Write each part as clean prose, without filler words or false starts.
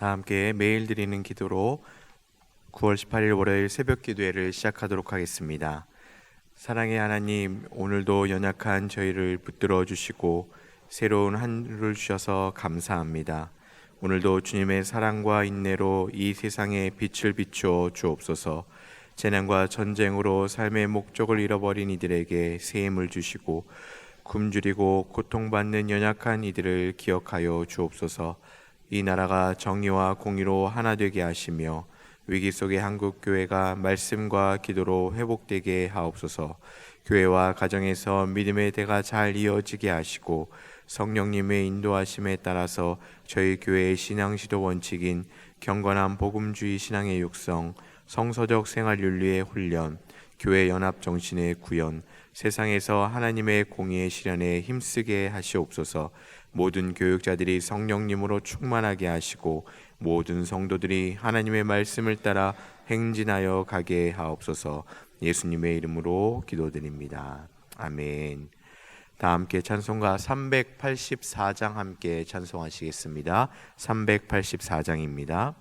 다 함께 매일 드리는 기도로 9월 18일 월요일 새벽 기도회를 시작하도록 하겠습니다. 사랑의 하나님, 오늘도 연약한 저희를 붙들어 주시고 새로운 하루를 주셔서 감사합니다. 오늘도 주님의 사랑과 인내로 이 세상에 빛을 비추어 주옵소서. 재난과 전쟁으로 삶의 목적을 잃어버린 이들에게 새 힘을 주시고 굶주리고 고통받는 연약한 이들을 기억하여 주옵소서. 이 나라가 정의와 공의로 하나 되게 하시며 위기 속의 한국교회가 말씀과 기도로 회복되게 하옵소서. 교회와 가정에서 믿음의 대가 잘 이어지게 하시고 성령님의 인도하심에 따라서 저희 교회의 신앙지도 원칙인 경건한 복음주의 신앙의 육성, 성서적 생활윤리의 훈련, 교회 연합 정신의 구현, 세상에서 하나님의 공의의 실현에 힘쓰게 하시옵소서. 모든 교육자들이 성령님으로 충만하게 하시고 모든 성도들이 하나님의 말씀을 따라 행진하여 가게 하옵소서. 예수님의 이름으로 기도드립니다. 아멘. 다 함께 찬송가 384장 함께 찬송하시겠습니다. 384장입니다.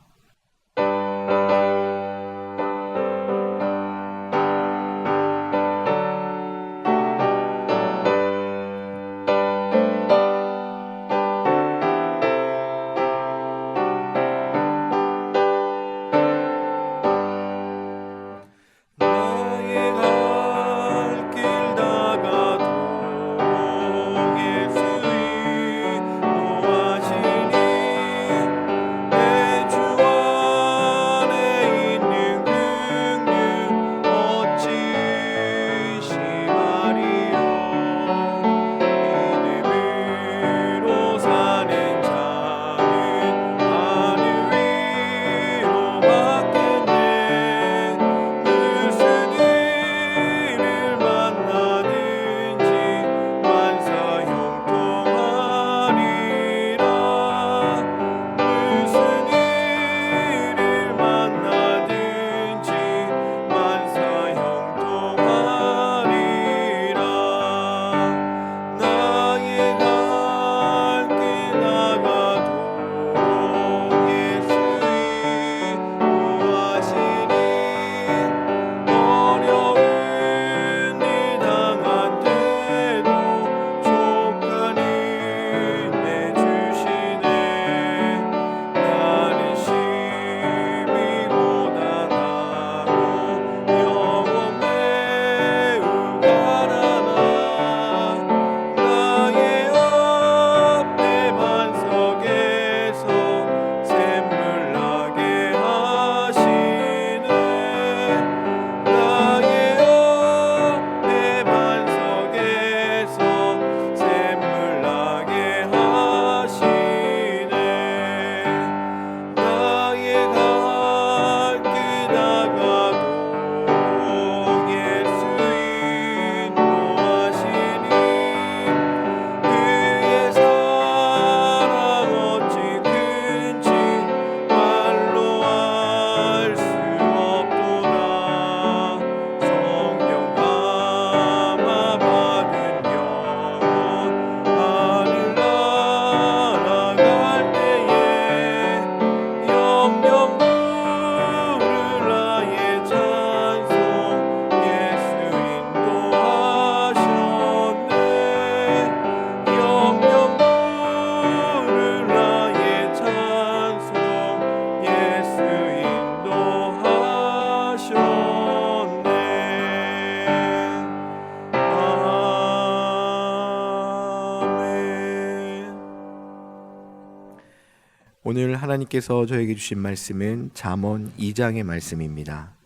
오늘 하나님께서 저에게 주신 말씀은 잠언 2장의 말씀입니다.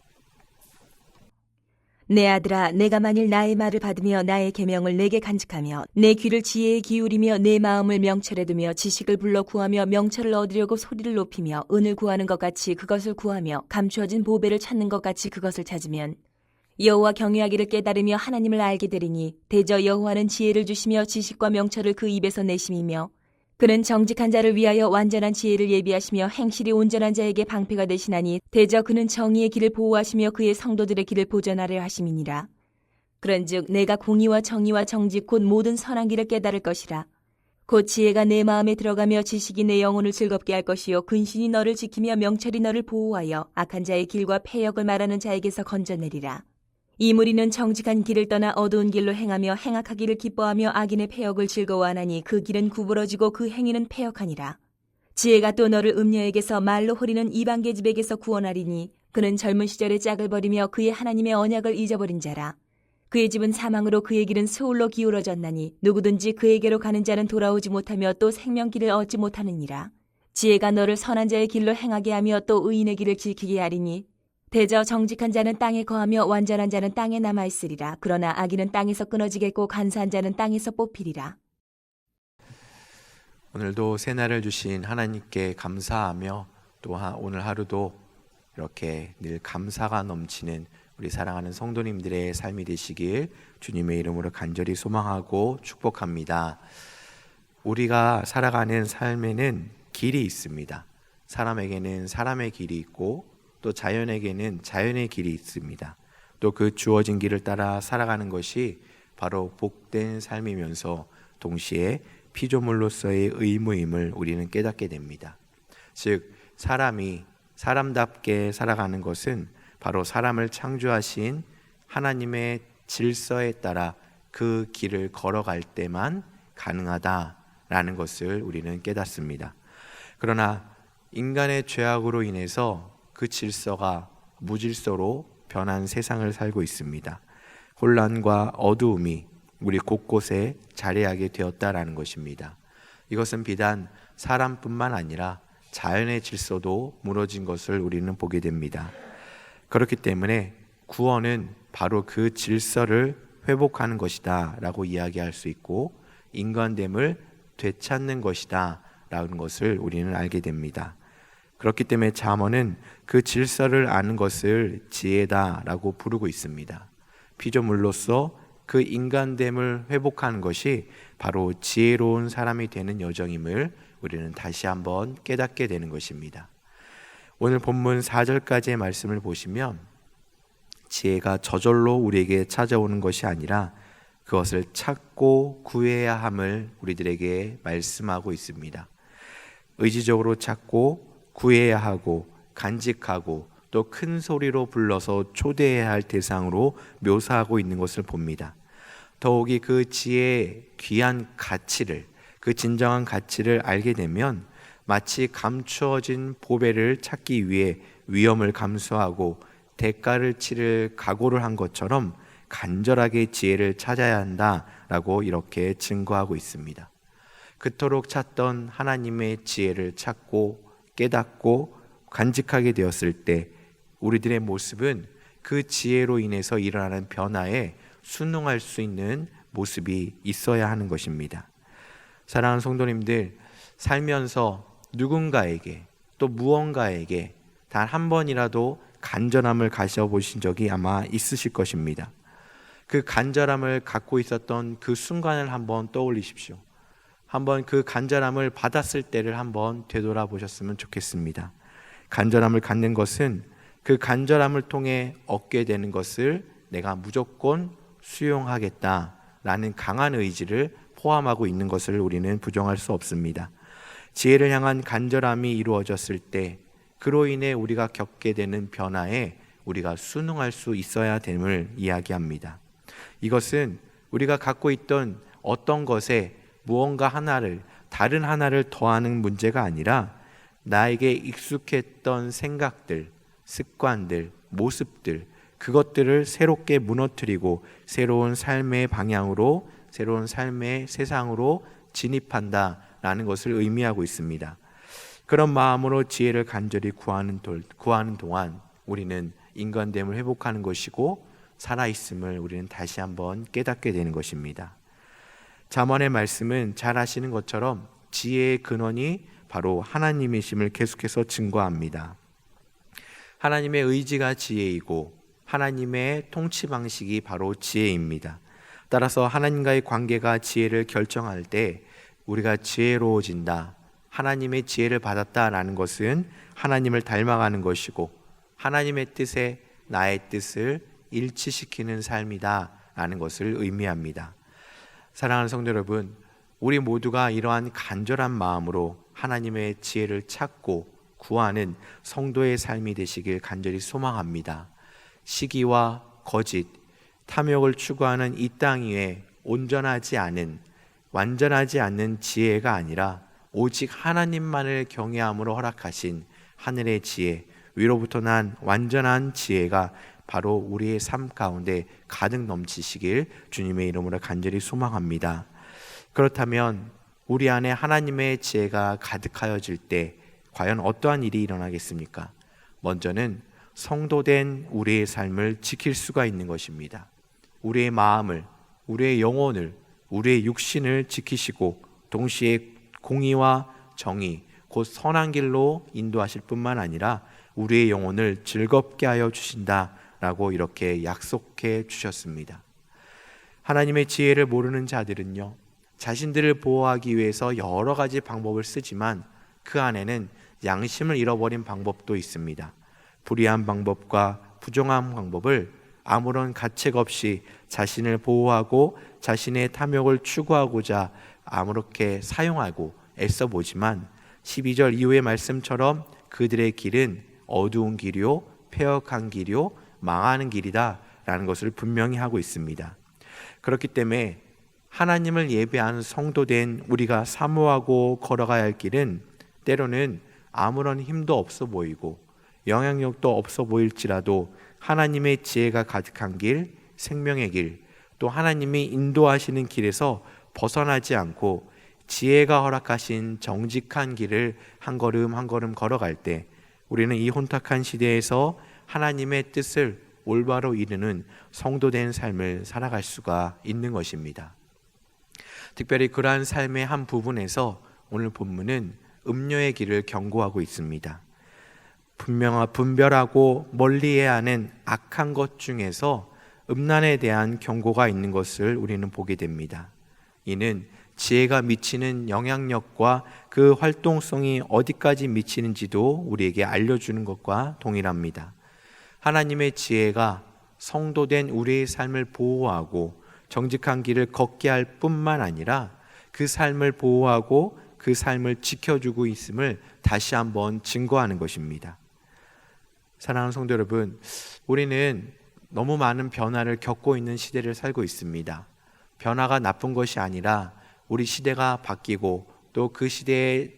내 아들아, 내가 만일 나의 말을 받으며 나의 계명을 내게 간직하며 내 귀를 지혜에 기울이며 내 마음을 명철에 두며 지식을 불러 구하며 명철을 얻으려고 소리를 높이며 은을 구하는 것 같이 그것을 구하며 감추어진 보배를 찾는 것 같이 그것을 찾으면 여호와 경외하기를 깨달으며 하나님을 알게 되리니 대저 여호와는 지혜를 주시며 지식과 명철을 그 입에서 내심이며 그는 정직한 자를 위하여 완전한 지혜를 예비하시며 행실이 온전한 자에게 방패가 되시나니 대저 그는 정의의 길을 보호하시며 그의 성도들의 길을 보전하려 하심이니라. 그런즉 내가 공의와 정의와 정직 곧 모든 선한 길을 깨달을 것이라. 곧 지혜가 내 마음에 들어가며 지식이 내 영혼을 즐겁게 할 것이요 근신이 너를 지키며 명철이 너를 보호하여 악한 자의 길과 패역을 말하는 자에게서 건져내리라. 이 무리는 정직한 길을 떠나 어두운 길로 행하며 행악하기를 기뻐하며 악인의 패역을 즐거워하나니 그 길은 구부러지고 그 행위는 패역하니라. 지혜가 또 너를 음녀에게서 말로 호리는 이방 계집에게서 구원하리니 그는 젊은 시절에 짝을 버리며 그의 하나님의 언약을 잊어버린 자라. 그의 집은 사망으로 그의 길은 스올로 기울어졌나니 누구든지 그에게로 가는 자는 돌아오지 못하며 또 생명길을 얻지 못하느니라. 지혜가 너를 선한 자의 길로 행하게 하며 또 의인의 길을 지키게 하리니 대저 정직한 자는 땅에 거하며 완전한 자는 땅에 남아있으리라. 그러나 악인은 땅에서 끊어지겠고 간사한 자는 땅에서 뽑히리라. 오늘도 새날을 주신 하나님께 감사하며 또 오늘 하루도 이렇게 늘 감사가 넘치는 우리 사랑하는 성도님들의 삶이 되시길 주님의 이름으로 간절히 소망하고 축복합니다. 우리가 살아가는 삶에는 길이 있습니다. 사람에게는 사람의 길이 있고 또 자연에게는 자연의 길이 있습니다. 또 그 주어진 길을 따라 살아가는 것이 바로 복된 삶이면서 동시에 피조물로서의 의무임을 우리는 깨닫게 됩니다. 즉 사람이 사람답게 살아가는 것은 바로 사람을 창조하신 하나님의 질서에 따라 그 길을 걸어갈 때만 가능하다라는 것을 우리는 깨닫습니다. 그러나 인간의 죄악으로 인해서 그 질서가 무질서로 변한 세상을 살고 있습니다. 혼란과 어두움이 우리 곳곳에 자리하게 되었다라는 것입니다. 이것은 비단 사람뿐만 아니라 자연의 질서도 무너진 것을 우리는 보게 됩니다. 그렇기 때문에 구원은 바로 그 질서를 회복하는 것이다 라고 이야기할 수 있고 인간됨을 되찾는 것이다 라는 것을 우리는 알게 됩니다. 그렇기 때문에 잠언은 그 질서를 아는 것을 지혜다 라고 부르고 있습니다. 피조물로서 그 인간됨을 회복하는 것이 바로 지혜로운 사람이 되는 여정임을 우리는 다시 한번 깨닫게 되는 것입니다. 오늘 본문 4절까지의 말씀을 보시면 지혜가 저절로 우리에게 찾아오는 것이 아니라 그것을 찾고 구해야 함을 우리들에게 말씀하고 있습니다. 의지적으로 찾고 구해야 하고 간직하고 또 큰 소리로 불러서 초대해야 할 대상으로 묘사하고 있는 것을 봅니다. 더욱이 그 지혜의 귀한 가치를, 그 진정한 가치를 알게 되면 마치 감추어진 보배를 찾기 위해 위험을 감수하고 대가를 치를 각오를 한 것처럼 간절하게 지혜를 찾아야 한다라고 이렇게 증거하고 있습니다. 그토록 찾던 하나님의 지혜를 찾고 깨닫고 간직하게 되었을 때 우리들의 모습은 그 지혜로 인해서 일어나는 변화에 순응할 수 있는 모습이 있어야 하는 것입니다. 사랑하는 성도님들, 살면서 누군가에게 또 무언가에게 단 한 번이라도 간절함을 가져보신 적이 아마 있으실 것입니다. 그 간절함을 갖고 있었던 그 순간을 한번 떠올리십시오. 한번 그 간절함을 받았을 때를 한번 되돌아보셨으면 좋겠습니다. 간절함을 갖는 것은 그 간절함을 통해 얻게 되는 것을 내가 무조건 수용하겠다라는 강한 의지를 포함하고 있는 것을 우리는 부정할 수 없습니다. 지혜를 향한 간절함이 이루어졌을 때 그로 인해 우리가 겪게 되는 변화에 우리가 순응할 수 있어야 됨을 이야기합니다. 이것은 우리가 갖고 있던 어떤 것에 무언가 하나를, 다른 하나를 더하는 문제가 아니라 나에게 익숙했던 생각들, 습관들, 모습들, 그것들을 새롭게 무너뜨리고 새로운 삶의 방향으로, 새로운 삶의 세상으로 진입한다라는 것을 의미하고 있습니다. 그런 마음으로 지혜를 간절히 구하는 동안 우리는 인간됨을 회복하는 것이고 살아있음을 우리는 다시 한번 깨닫게 되는 것입니다. 잠언의 말씀은 잘 아시는 것처럼 지혜의 근원이 바로 하나님이심을 계속해서 증거합니다. 하나님의 의지가 지혜이고 하나님의 통치 방식이 바로 지혜입니다. 따라서 하나님과의 관계가 지혜를 결정할 때 우리가 지혜로워진다, 하나님의 지혜를 받았다라는 것은 하나님을 닮아가는 것이고 하나님의 뜻에 나의 뜻을 일치시키는 삶이다 라는 것을 의미합니다. 사랑하는 성도 여러분, 우리 모두가 이러한 간절한 마음으로 하나님의 지혜를 찾고 구하는 성도의 삶이 되시길 간절히 소망합니다. 시기와 거짓, 탐욕을 추구하는 이 땅 위에 온전하지 않은, 완전하지 않는 지혜가 아니라 오직 하나님만을 경외함으로 허락하신 하늘의 지혜, 위로부터 난 완전한 지혜가 바로 우리의 삶 가운데 가득 넘치시길 주님의 이름으로 간절히 소망합니다. 그렇다면 우리 안에 하나님의 지혜가 가득하여질 때 과연 어떠한 일이 일어나겠습니까? 먼저는 성도된 우리의 삶을 지킬 수가 있는 것입니다. 우리의 마음을, 우리의 영혼을, 우리의 육신을 지키시고 동시에 공의와 정의, 곧 선한 길로 인도하실 뿐만 아니라 우리의 영혼을 즐겁게 하여 주신다라고 이렇게 약속해 주셨습니다. 하나님의 지혜를 모르는 자들은요, 자신들을 보호하기 위해서 여러 가지 방법을 쓰지만 그 안에는 양심을 잃어버린 방법도 있습니다. 불의한 방법과 부정한 방법을 아무런 가책 없이 자신을 보호하고 자신의 탐욕을 추구하고자 아무렇게 사용하고 애써 보지만 12절 이후의 말씀처럼 그들의 길은 어두운 길이요 폐역한 길이요 망하는 길이다 라는 것을 분명히 하고 있습니다. 그렇기 때문에 하나님을 예배하는 성도된 우리가 사모하고 걸어가야 할 길은 때로는 아무런 힘도 없어 보이고 영향력도 없어 보일지라도 하나님의 지혜가 가득한 길, 생명의 길, 또 하나님이 인도하시는 길에서 벗어나지 않고 지혜가 허락하신 정직한 길을 한 걸음 한 걸음 걸어갈 때 우리는 이 혼탁한 시대에서 하나님의 뜻을 올바로 이루는 성도된 삶을 살아갈 수가 있는 것입니다. 특별히 그러한 삶의 한 부분에서 오늘 본문은 음료의 길을 경고하고 있습니다. 분별하고 멀리해야 하는 악한 것 중에서 음란에 대한 경고가 있는 것을 우리는 보게 됩니다. 이는 지혜가 미치는 영향력과 그 활동성이 어디까지 미치는지도 우리에게 알려주는 것과 동일합니다. 하나님의 지혜가 성도된 우리의 삶을 보호하고 정직한 길을 걷게 할 뿐만 아니라 그 삶을 보호하고 그 삶을 지켜주고 있음을 다시 한번 증거하는 것입니다. 사랑하는 성도 여러분, 우리는 너무 많은 변화를 겪고 있는 시대를 살고 있습니다. 변화가 나쁜 것이 아니라 우리 시대가 바뀌고 또 그 시대의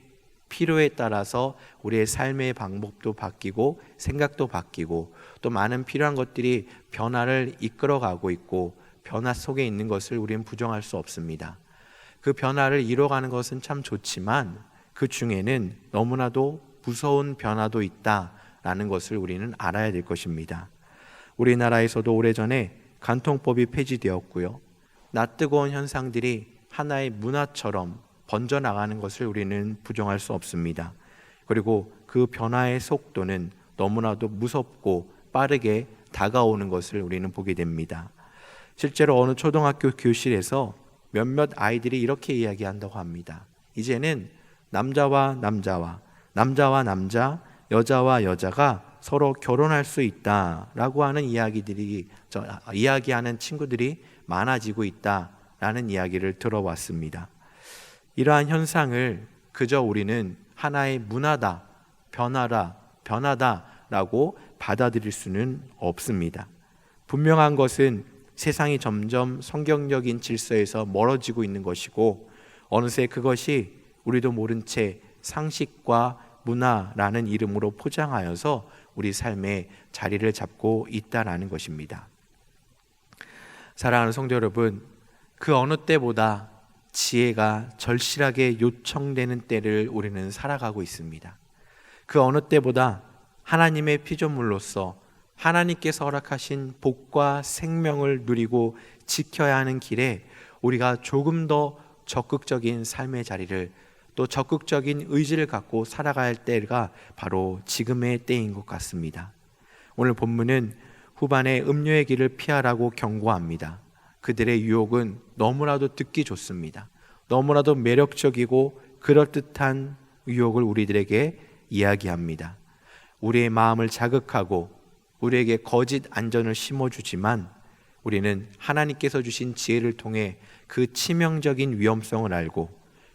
필요에 따라서 우리의 삶의 방법도 바뀌고 생각도 바뀌고 또 많은 필요한 것들이 변화를 이끌어가고 있고 변화 속에 있는 것을 우리는 부정할 수 없습니다. 그 변화를 이뤄가는 것은 참 좋지만 그 중에는 너무나도 무서운 변화도 있다라는 것을 우리는 알아야 될 것입니다. 우리나라에서도 오래전에 간통법이 폐지되었고요. 낯뜨거운 현상들이 하나의 문화처럼 번져나가는 것을 우리는 부정할 수 없습니다. 그리고 그 변화의 속도는 너무나도 무섭고 빠르게 다가오는 것을 우리는 보게 됩니다. 실제로 어느 초등학교 교실에서 몇몇 아이들이 이렇게 이야기한다고 합니다. 이제는 남자와 남자와, 남자와 남자, 여자와 여자가 서로 결혼할 수 있다라고 하는 이야기하는 친구들이 많아지고 있다라는 이야기를 들어왔습니다. 이러한 현상을 그저 우리는 하나의 문화다, 변화다라고 받아들일 수는 없습니다. 분명한 것은 세상이 점점 성경적인 질서에서 멀어지고 있는 것이고 어느새 그것이 우리도 모른 채 상식과 문화라는 이름으로 포장하여서 우리 삶에 자리를 잡고 있다라는 것입니다. 사랑하는 성도 여러분, 그 어느 때보다 지혜가 절실하게 요청되는 때를 우리는 살아가고 있습니다. 그 어느 때보다 하나님의 피조물로서 하나님께서 허락하신 복과 생명을 누리고 지켜야 하는 길에 우리가 조금 더 적극적인 삶의 자리를 또 적극적인 의지를 갖고 살아가야 할 때가 바로 지금의 때인 것 같습니다. 오늘 본문은 후반에 음료의 길을 피하라고 경고합니다. 그들의 유혹은 너무나도 듣기 좋습니다. 너무나도 매력적이고 그럴듯한 유혹을 우리들에게 이야기합니다. 우리의 마음을 자극하고 우리에게 거짓 안전을 심어주지만 우리는 하나님께서 주신 지혜를 통해 그 치명적인 위험성을 알고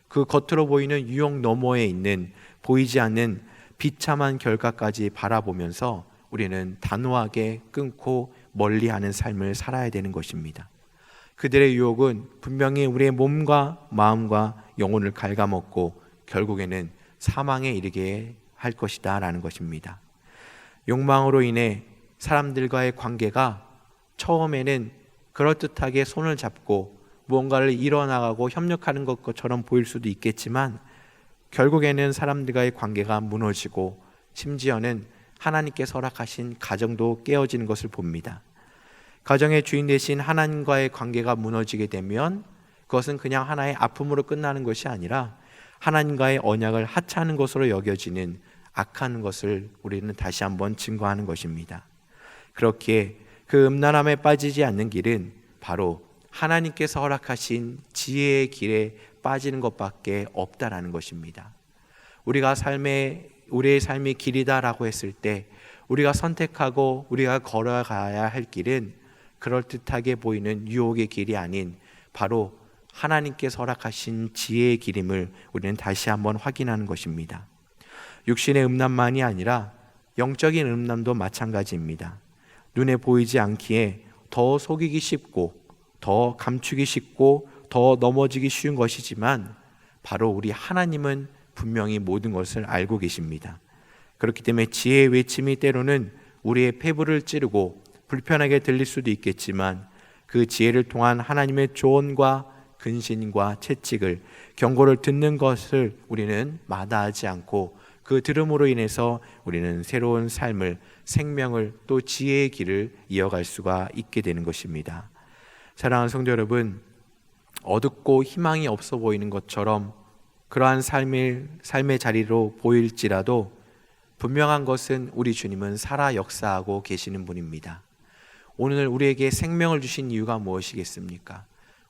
그 겉으로 보이는 유혹 너머에 있는 보이지 않는 비참한 결과까지 바라보면서 우리는 단호하게 끊고 멀리하는 삶을 살아야 되는 것입니다. 그들의 유혹은 분명히 우리의 몸과 마음과 영혼을 갉아먹고 결국에는 사망에 이르게 할 것이다 라는 것입니다. 욕망으로 인해 사람들과의 관계가 처음에는 그럴듯하게 손을 잡고 무언가를 이뤄나가고 협력하는 것처럼 보일 수도 있겠지만 결국에는 사람들과의 관계가 무너지고 심지어는 하나님께서 허락하신 가정도 깨어지는 것을 봅니다. 가정의 주인 되신 하나님과의 관계가 무너지게 되면 그것은 그냥 하나의 아픔으로 끝나는 것이 아니라 하나님과의 언약을 하찮은 것으로 여겨지는 악한 것을 우리는 다시 한번 증거하는 것입니다. 그렇기에 그 음란함에 빠지지 않는 길은 바로 하나님께서 허락하신 지혜의 길에 빠지는 것밖에 없다라는 것입니다. 우리의 삶이 길이다라고 했을 때 우리가 선택하고 우리가 걸어가야 할 길은 그럴듯하게 보이는 유혹의 길이 아닌 바로 하나님께서 허락하신 지혜의 길임을 우리는 다시 한번 확인하는 것입니다. 육신의 음란만이 아니라 영적인 음란도 마찬가지입니다. 눈에 보이지 않기에 더 속이기 쉽고 더 감추기 쉽고 더 넘어지기 쉬운 것이지만 바로 우리 하나님은 분명히 모든 것을 알고 계십니다. 그렇기 때문에 지혜의 외침이 때로는 우리의 폐부를 찌르고 불편하게 들릴 수도 있겠지만 그 지혜를 통한 하나님의 조언과 근신과 채찍을 경고를 듣는 것을 우리는 마다하지 않고 그 들음으로 인해서 우리는 새로운 삶을 생명을 또 지혜의 길을 이어갈 수가 있게 되는 것입니다. 사랑하는 성도 여러분, 어둡고 희망이 없어 보이는 것처럼 그러한 삶의 자리로 보일지라도 분명한 것은 우리 주님은 살아 역사하고 계시는 분입니다. 오늘 우리에게 생명을 주신 이유가 무엇이겠습니까?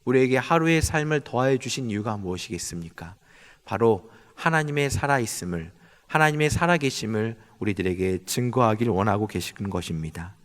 우리에게 하루의 삶을 더해 주신 이유가 무엇이겠습니까? 바로 하나님의 살아있음을, 하나님의 살아계심을 우리들에게 증거하길 원하고 계시는 것입니다.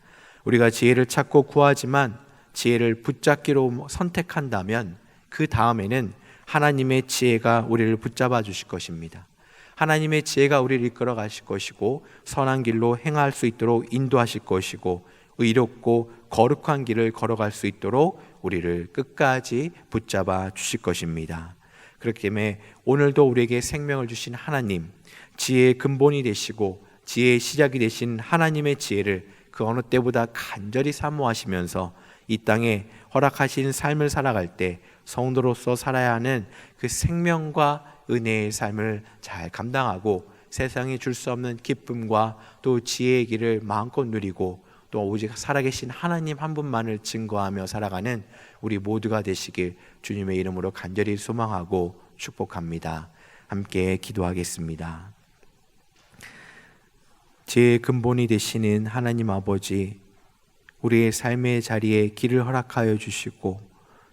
우리가 지혜를 찾고 구하지만 지혜를 붙잡기로 선택한다면 그 다음에는 하나님의 지혜가 우리를 붙잡아 주실 것입니다. 하나님의 지혜가 우리를 이끌어 가실 것이고 선한 길로 행할 수 있도록 인도하실 것이고 의롭고 거룩한 길을 걸어갈 수 있도록 우리를 끝까지 붙잡아 주실 것입니다. 그렇기 때문에 오늘도 우리에게 생명을 주신 하나님, 지혜의 근본이 되시고 지혜의 시작이 되신 하나님의 지혜를 그 어느 때보다 간절히 사모하시면서 이 땅에 허락하신 삶을 살아갈 때 성도로서 살아야 하는 그 생명과 은혜의 삶을 잘 감당하고 세상이 줄 수 없는 기쁨과 또 지혜의 길을 마음껏 누리고 또 오직 살아계신 하나님 한 분만을 증거하며 살아가는 우리 모두가 되시길 주님의 이름으로 간절히 소망하고 축복합니다. 함께 기도하겠습니다. 지혜의 근본이 되시는 하나님 아버지, 우리의 삶의 자리에 길을 허락하여 주시고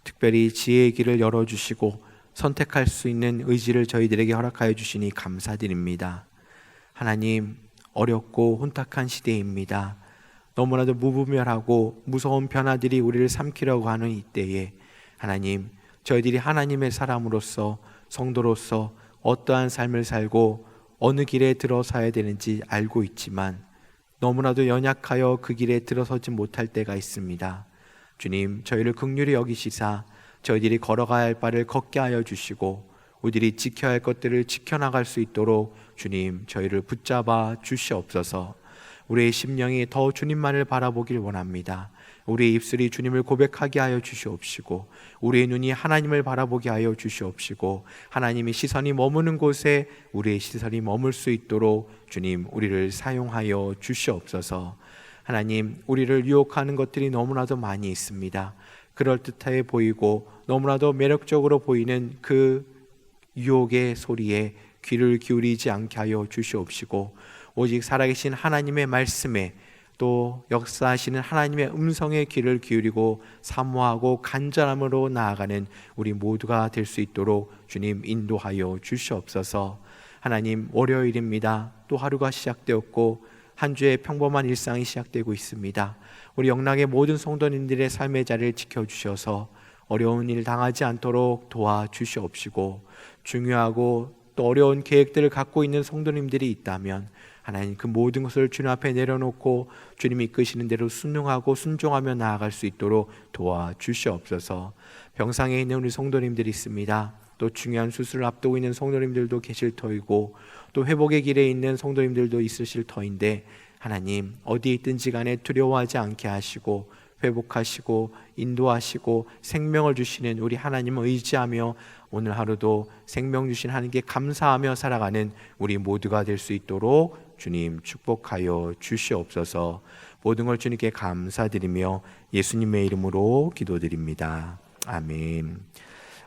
특별히 지혜의 길을 열어주시고 선택할 수 있는 의지를 저희들에게 허락하여 주시니 감사드립니다. 하나님, 어렵고 혼탁한 시대입니다. 너무나도 무분별하고 무서운 변화들이 우리를 삼키려고 하는 이때에 하나님, 저희들이 하나님의 사람으로서 성도로서 어떠한 삶을 살고 어느 길에 들어서야 되는지 알고 있지만 너무나도 연약하여 그 길에 들어서지 못할 때가 있습니다. 주님, 저희를 긍휼히 여기시사 저희들이 걸어가야 할 바를 걷게 하여 주시고 우리들이 지켜야 할 것들을 지켜나갈 수 있도록 주님, 저희를 붙잡아 주시옵소서. 우리의 심령이 더 주님만을 바라보길 원합니다. 우리의 입술이 주님을 고백하게 하여 주시옵시고 우리의 눈이 하나님을 바라보게 하여 주시옵시고 하나님의 시선이 머무는 곳에 우리의 시선이 머물 수 있도록 주님, 우리를 사용하여 주시옵소서. 하나님, 우리를 유혹하는 것들이 너무나도 많이 있습니다. 그럴듯해 보이고 너무나도 매력적으로 보이는 그 유혹의 소리에 귀를 기울이지 않게 하여 주시옵시고 오직 살아계신 하나님의 말씀에 또 역사하시는 하나님의 음성에 귀를 기울이고 사모하고 간절함으로 나아가는 우리 모두가 될 수 있도록 주님 인도하여 주시옵소서. 하나님, 월요일입니다. 또 하루가 시작되었고 한 주의 평범한 일상이 시작되고 있습니다. 우리 영락의 모든 성도님들의 삶의 자리를 지켜주셔서 어려운 일 당하지 않도록 도와주시옵시고, 중요하고 또 어려운 계획들을 갖고 있는 성도님들이 있다면 하나님 그 모든 것을 주님 앞에 내려놓고 주님이 이끄시는 대로 순응하고 순종하며 나아갈 수 있도록 도와주시옵소서. 병상에 있는 우리 성도님들이 있습니다. 또 중요한 수술을 앞두고 있는 성도님들도 계실 터이고, 또 회복의 길에 있는 성도님들도 있으실 터인데, 하나님 어디에 있든지 간에 두려워하지 않게 하시고 회복하시고 인도하시고 생명을 주시는 우리 하나님을 의지하며 오늘 하루도 생명 주신 하나님께 감사하며 살아가는 우리 모두가 될 수 있도록 주님 축복하여 주시옵소서. 모든 걸 주님께 감사드리며 예수님의 이름으로 기도드립니다. 아멘.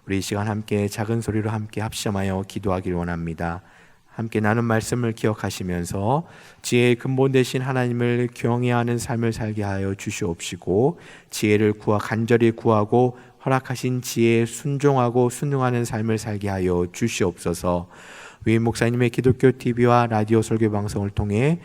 우리 이 시간 함께 작은 소리로 함께 합심하여 기도하기를 원합니다. 함께 나눈 말씀을 기억하시면서 지혜의 근본 되신 하나님을 경외하는 삶을 살게 하여 주시옵시고, 지혜를 간절히 구하고 허락하신 지혜에 순종하고 순응하는 삶을 살게 하여 주시옵소서. 위임 목사님의 기독교 TV와 라디오 설교 방송을 통해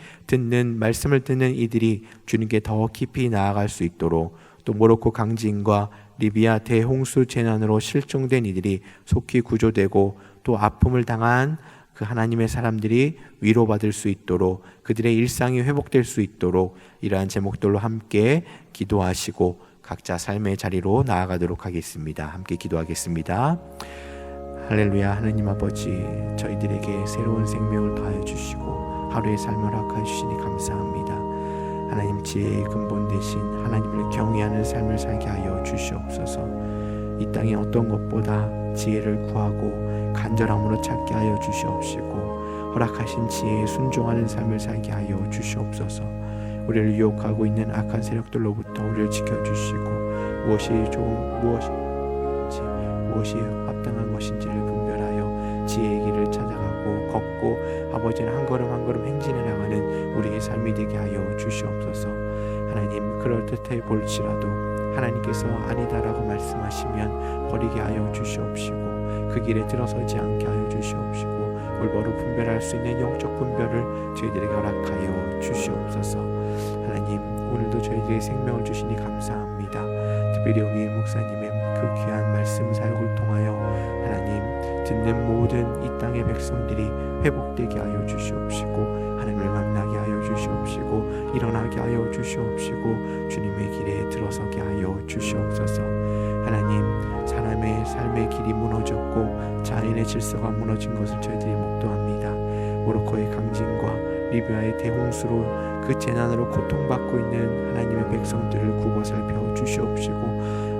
말씀을 듣는 이들이 주님께 더 깊이 나아갈 수 있도록, 또 모로코 강진과 리비아 대홍수 재난으로 실종된 이들이 속히 구조되고 또 아픔을 당한 그 하나님의 사람들이 위로받을 수 있도록, 그들의 일상이 회복될 수 있도록 이러한 제목들로 함께 기도하시고 각자 삶의 자리로 나아가도록 하겠습니다. 함께 기도하겠습니다. 할렐루야. 하나님 아버지, 저희들에게 새로운 생명을 더하여 주시고 하루의 삶을 허락하여 주시니 감사합니다. 하나님, 지혜의 근본 되신 하나님을 경외하는 삶을 살게 하여 주시옵소서. 이 땅의 어떤 것보다 지혜를 구하고 간절함으로 찾게 하여 주시옵시고, 허락하신 지혜에 순종하는 삶을 살게 하여 주시옵소서. 우리를 유혹하고 있는 악한 세력들로부터 우리를 지켜주시고, 무엇이 좋은 무엇이 합당한 것인지를 분별하여 지혜의 길을 찾아가고 걷고 아버지는 한 걸음 한 걸음 행진해 나가는 우리의 삶이 되게 하여 주시옵소서. 하나님, 그럴듯해 볼지라도 하나님께서 아니다라고 말씀하시면 버리게 하여 주시옵시고, 그 길에 들어서지 않게 하여 주시옵시고, 올바로 분별할 수 있는 영적 분별을 저희들에게 허락하여 주시옵소서. 하나님, 오늘도 저희들의 생명을 주시니 감사합니다. 특별히 우리 목사님의 그 귀한 말씀 사역을 통하여 하나님 듣는 모든 이 땅의 백성들이 회복되게 하여 주시옵시고, 하나님을 만나게 하여 주시옵시고, 일어나게 하여 주시옵시고, 주님의 길에 들어서게 하여 주시옵소서. 하나님, 사람의 삶의 길이 무너졌고 자연의 질서가 무너진 것을 저희들이 목도합니다. 모로코의 강진과 리비아의 대홍수로 그 재난으로 고통받고 있는 하나님의 백성들을 굽어 살펴 주시옵시고,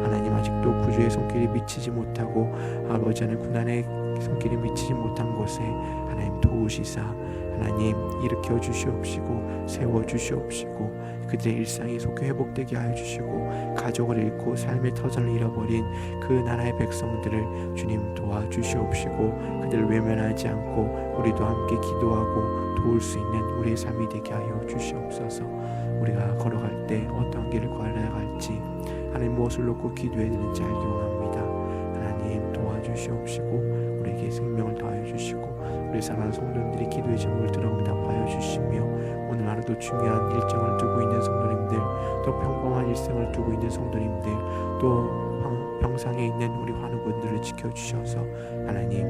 하나님 아직도 구주의 손길이 미치지 못하고 아버지 하나님 고난의 손길이 미치지 못한 곳에 하나님 도우시사 하나님 일으켜 주시옵시고 세워 주시옵시고, 그들의 일상이 속히 회복되게 하여 주시고, 가족을 잃고 삶의 터전을 잃어버린 그 나라의 백성들을 주님 도와주시옵시고, 그들을 외면하지 않고 우리도 함께 기도하고 도울 수 있는 우리의 삶이 되게 하여 주시옵소서. 우리가 걸어갈 때 어떤 길을 걸어갈지 하나님 무엇을 놓고 기도해야 되는지 알기 원합니다. 하나님 도와주시옵시고, 우리에게 생명을 더하여 주시고, 우리 사랑하는 성도님들이 기도의 제목을 들어 응답하여 주시며, 오늘 하루도 중요한 일정을 두고 있는 성도님들, 또 평범한 일생을 두고 있는 성도님들, 또 병상에 있는 우리 환우분들을 지켜주셔서 하나님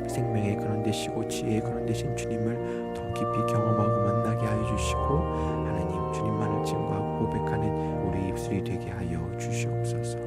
생명의 근원 되시고 지혜의 근원 되신 주님을 더 깊이 경험하고 만나게 하여 주시고, 하나님 주님만을 증거하고 고백하는 우리 입술이 되게 하여 주시옵소서.